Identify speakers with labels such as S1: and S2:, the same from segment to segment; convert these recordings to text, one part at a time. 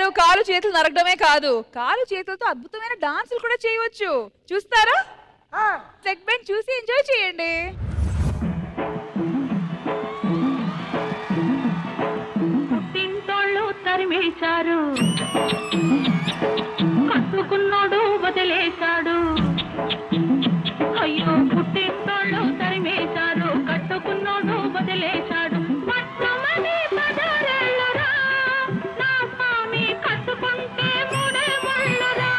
S1: గారు కాలు చేతులు నరకడమే కాదు, కాలు చేతులతో అద్భుతమైన డాన్సులు కూడా చేయవచ్చు. చూస్తారా? సెగ్మెంట్ చూసి ఎంజాయ్ చేయండి.
S2: పుట్టింటోళ్ళు తరిమేశారు, కట్టుకున్నాడు వదిలేశాడు. అయ్యో పుట్టింటోళ్ళు తరిమేశారు, కట్టుకున్నాడు వదిలేశాడు. పట్టమని పదరేళ్ళురా, నా స్వామి కట్టుకుంటే మూడే ముళ్ళురా.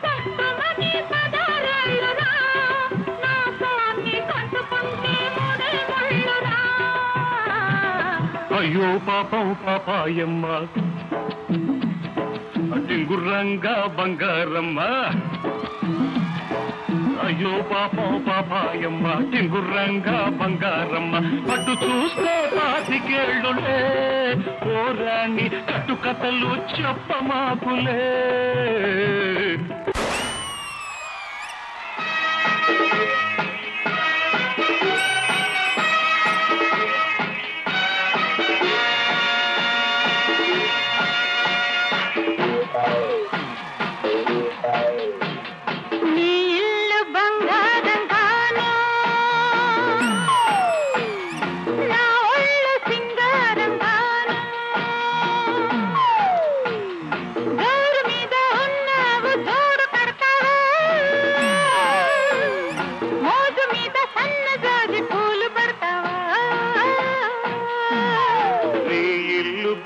S2: పట్టమని పదరేళ్ళురా, నా స్వామి కట్టుకుంటే మూడే ముళ్ళురా.
S3: అయ్యో పాపం పాపాయమ్మ, టింగుర్రంగా బంగారమ్మ. అయ్యో పాపం పాపాయమ్మ, టింగుర్రంగా బంగారమ్మ. పట్టు చూస్తే పాతికేళ్ళులే, పోరాణి కట్టుకథలు చెప్పమాకులే.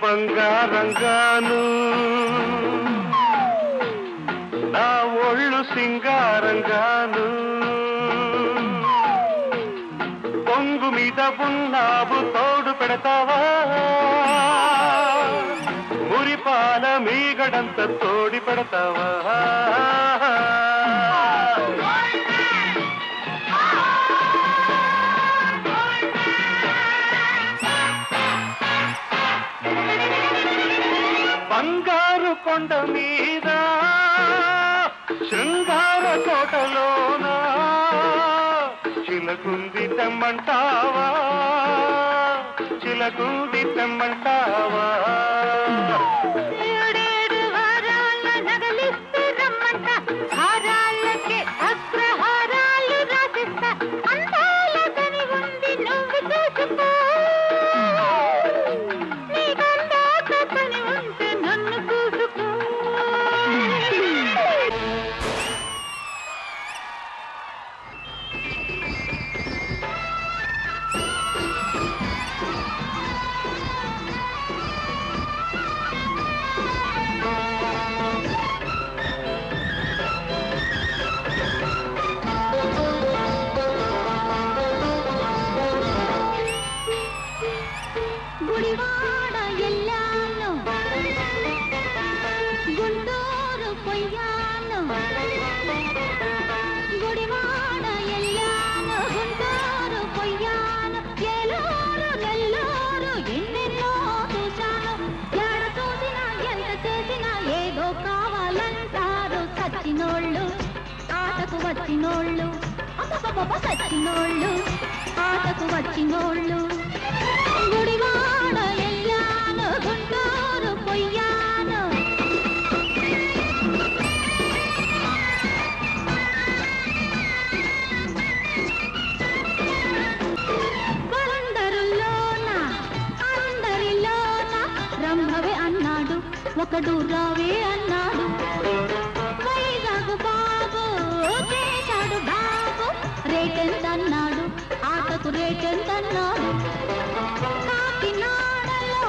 S3: బంగారంగాను నా ఒళ్ళు సింగారంగాను, పొంగు మీద ఉన్నావు తోడు పెడతావా, మురిపాల మీగడంత తోడి పెడతావా. బంగారు కొండ మీద శృంగార కోటలోన చిలకుంది తెమ్మంటావా, చిలకుంది తెమ్మంటావా.
S2: వచ్చినోళ్ళు సచ్చినోళ్ళు ఆటకు వచ్చినోళ్ళు గుడివాడ ఎల్లాను గుంటూరు పొయ్యాను అందరిలోన రంభవే అన్నాడు ఒకడు రావే అన్నాడు వైజాగ్ బాబు చేశాడు బాబు రేటెంతన్నాడు ఆటకు రేటెంతన్నాడు కాకినాడలో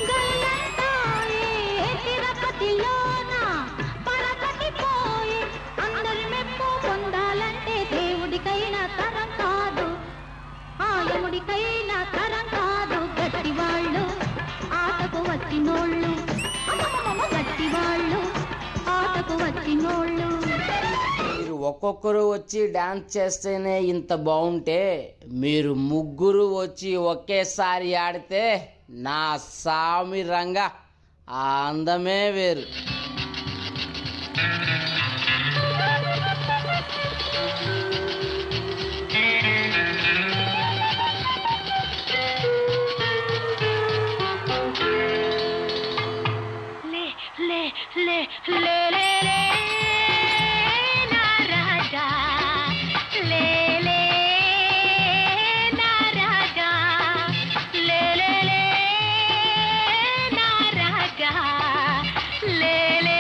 S2: గల్లంతాయే తిరుపతిలోన పరపతి పోయే అందరి మెప్పు పొందాలంటే దేవుడికైనా తరం కాదు ఆయముడికైనా తరం కాదు గట్టివాళ్ళు ఆటకు వచ్చినోళ్ళు గట్టివాళ్ళు ఆటకు వచ్చినోళ్ళు.
S4: మీరు ఒక్కొక్కరు వచ్చి డాన్స్ చేస్తేనే ఇంత బాగుంటే మీరు ముగ్గురు వచ్చి ఒకేసారి ఆడితే నా సామి రంగా ఆ అందమే వేరు.
S2: లే లే లే లే లే నా రాజా లే లే నా రాజా లే లే లే నా రాజా లే లే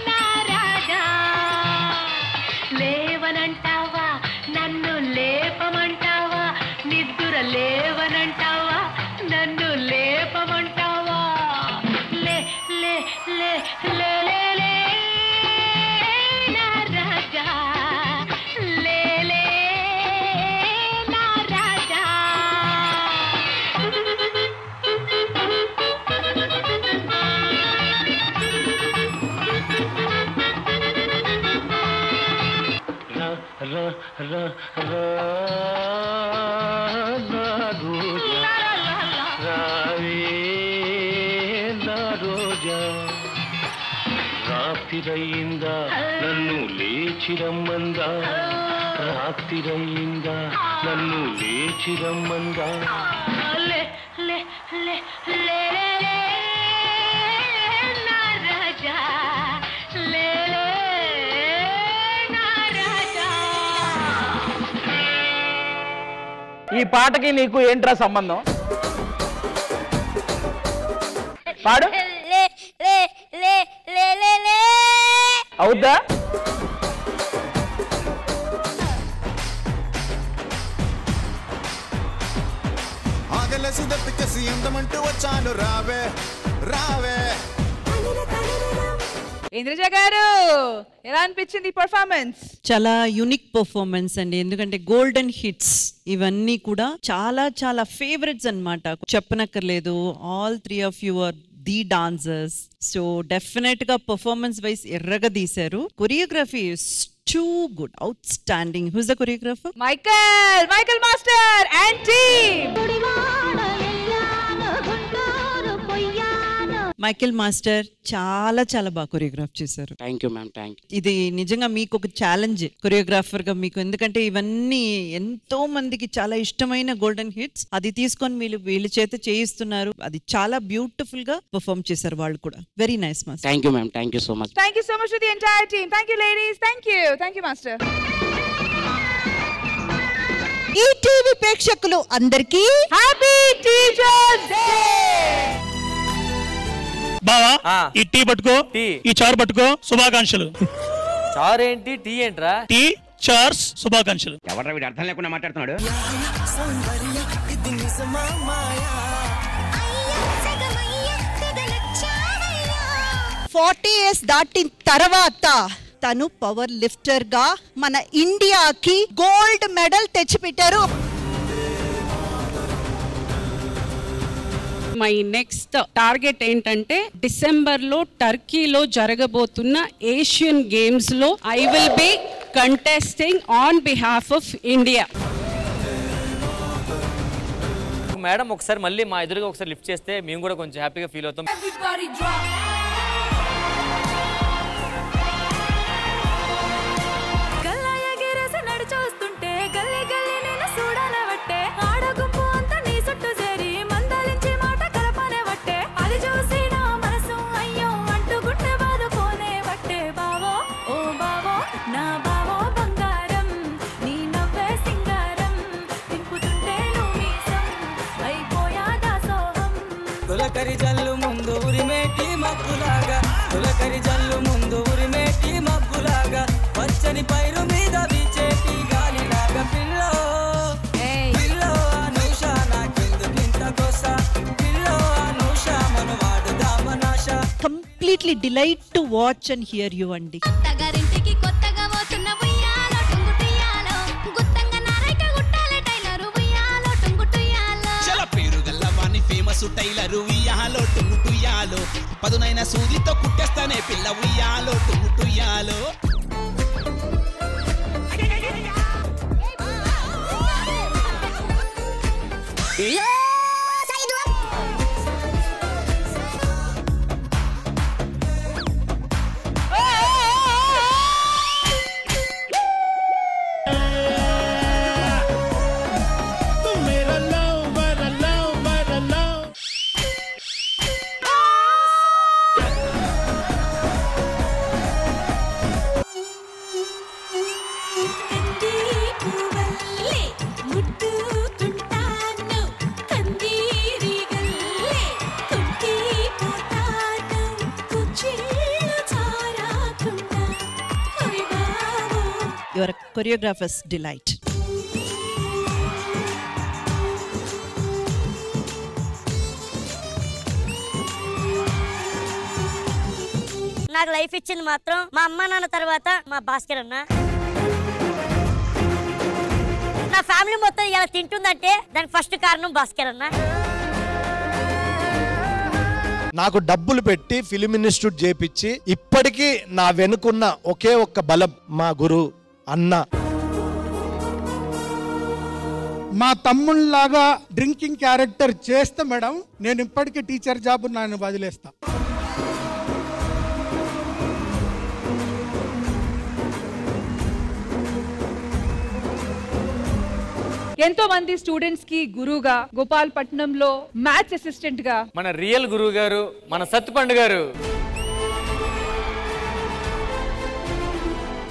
S2: నా రాజా లేవనంటావా నన్ను లేపమంటావా నిద్ర లేవనంటావా నన్ను లేపమంటావా లే లే లే లే లే లే నా రాజా లే లే నా రాజా
S3: రా రా రా నా రోజా రావే నా రోజా రాత్రిరయిందా నన్ను లేచిరమ్మందా రాత్రిరయిందా నన్ను లేచిరమ్మందా
S2: లే లే లే లే లే నా రాజా లే లే నా రాజా
S5: ఈ పాటకి నీకు ఏంట్రా సంబంధం? పాడు.
S2: లే లే లే లే లే లే
S5: అవుద్దా?
S6: ఆగలేసి దప్పికేసి అందమంటూ వచ్చాను రావే రావే.
S1: ఇంద్రజ గారు ఎలా అనిపించింది పర్ఫార్మెన్స్?
S7: చాలా యూనిక్ పర్ఫార్మెన్స్ అండి. ఎందుకంటే గోల్డెన్ హిట్స్ ఇవన్నీ కూడా చాలా చాలా ఫేవరెట్స్ అన్నమాట, చెప్పనక్కర్లేదు. All 3 of you are the dancers. So definite గా పర్ఫార్మెన్స్ వైస్ ఎర్రగా తీశారు. Choreography is too good, outstanding. Who's the choreographer?
S1: Michael master and team.
S7: Michael master చాలా చాలా బాగా కొరియోగ్రాఫ్ చేశారు.
S4: Thank you ma'am, thank you.
S7: ఇది నిజంగా మీకు ఒక ఛాలెంజ్ కొరియోగ్రాఫర్ గా మీకు, ఎందుకంటే ఇవన్నీ ఎంతో మందికి చాలా ఇష్టమైన గోల్డెన్ హిట్స్. అది తీసుకొని మీరు వీళ్ళ చేత చేయిస్తున్నారు. అది చాలా బ్యూటిఫుల్ గా పర్ఫార్మ్ చేశారు వాళ్ళు కూడా. Very nice master.
S4: Thank you ma'am, thank you so much.
S1: Thank you so much to the entire team. Thank you ladies. Thank you master.
S7: ఈ టీవీ ప్రేక్షకులు అందరికీ
S1: హ్యాపీ టీచర్స్ డే.
S8: బావా ఈ టీ పట్టుకో, ఈ చారు పట్టుకో, శుభాకాంక్షలు.
S5: చారు ఏంటి, టీ ఏంట్రా?
S8: టీ చార్స్ శుభాకాంక్షలు.
S5: ఎవడ్రా వీడు అర్థం లేకుండా మాట్లాడుతున్నాడు?
S7: 40 years దాటిన తర్వాత తను పవర్ లిఫ్టర్ గా మన ఇండియాకి గోల్డ్ మెడల్ తెచ్చిపెట్టారు.
S9: మై నెక్స్ట్ టార్గెట్ ఏంటంటే డిసెంబర్ లో టర్కీలో జరగబోతున్న ఏషియన్ గేమ్స్ లో I will be contesting on behalf of India.
S5: Madam ఒకసారి మళ్ళీ మా ఎదురుగా ఒకసారి లిఫ్ట్ చేస్తే మేము కూడా కొంచెం హ్యాపీగా ఫీల్ అవుతాం.
S10: తొలకరి జల్లు ముందు ఉరిమేటి మబ్బులాగా, తొలకరి జల్లు ముందు ఉరిమేటి మబ్బులాగా, పచ్చని పైరు మీద వీచేటి గాలిలాగా. పిల్లో పిల్లో అనూష నాకెందుకింత గోస, పిల్లో అనూష మన వాడుదామనాశ.
S7: Completely delight to watch and hear you అండి.
S2: తగారింటికి కొత్తగా పోతున్న ఉయ్యాలో టుంగుటుయ్యాలో, గుత్తంగా నారైక గుట్టాలే టైలరు ఉయ్యాలో టుంగుటుయ్యాలో.
S11: చల పేరు గల్లవాణి ఫేమస్ టైలరు ఉయ్యాలో టుంగుటుయ్యాలో, పదునైన సూదితో కుట్టేస్తానే పిల్ల ఉయ్యాలో టుంగుటుయ్యాలో.
S7: Your choreographers delight.
S2: నాకు లైఫ్ ఇచ్చింది మాత్రం మా అమ్మ నాన్న తర్వాత మా భాస్కర్ అన్న. నా ఫ్యామిలీ మొత్తం ఇలా తింటుందంటే దానికి ఫస్ట్ కారణం భాస్కర్ అన్న.
S12: నాకు డబ్బులు పెట్టి ఫిలిం ఇన్స్టిట్యూట్ చేపించి ఇప్పటికీ నా వెనుకున్న ఒకే ఒక్క బలం మా గురు అన్న.
S13: మా తమ్ముళ్ళలాగా డ్రింకింగ్ క్యారెక్టర్ చేస్తే మేడం నేను ఇప్పటికీ టీచర్ జాబ్ నన్ను వదిలేస్తా.
S1: ఎంతో మంది స్టూడెంట్స్ కి గురువుగా, గోపాల్పట్నంలో మ్యాథ్స్ అసిస్టెంట్ గా
S5: మన రియల్ గురువు గారు మన సత్తుపండు గారు.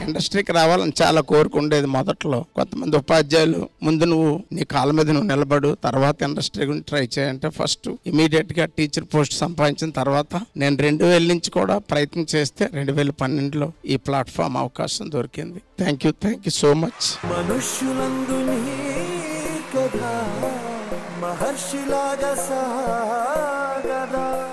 S14: ఇండస్ట్రీకి రావాలని చాలా కోరుకుండేది మొదట్లో. కొంతమంది ఉపాధ్యాయులు ముందు నువ్వు నీ కాళ్ళ మీద నువ్వు నిలబడు, తర్వాత ఇండస్ట్రీ గురించి ట్రై చేయంటే ఫస్ట్ ఇమీడియట్ గా టీచర్ పోస్ట్ సంపాదించిన తర్వాత నేను 2000 నుంచి కూడా ప్రయత్నం చేస్తే 2012లో ఈ ప్లాట్ఫామ్ అవకాశం దొరికింది. Thank you so much.
S6: మనుష్యులందు నీ కథ మహర్షిలాగా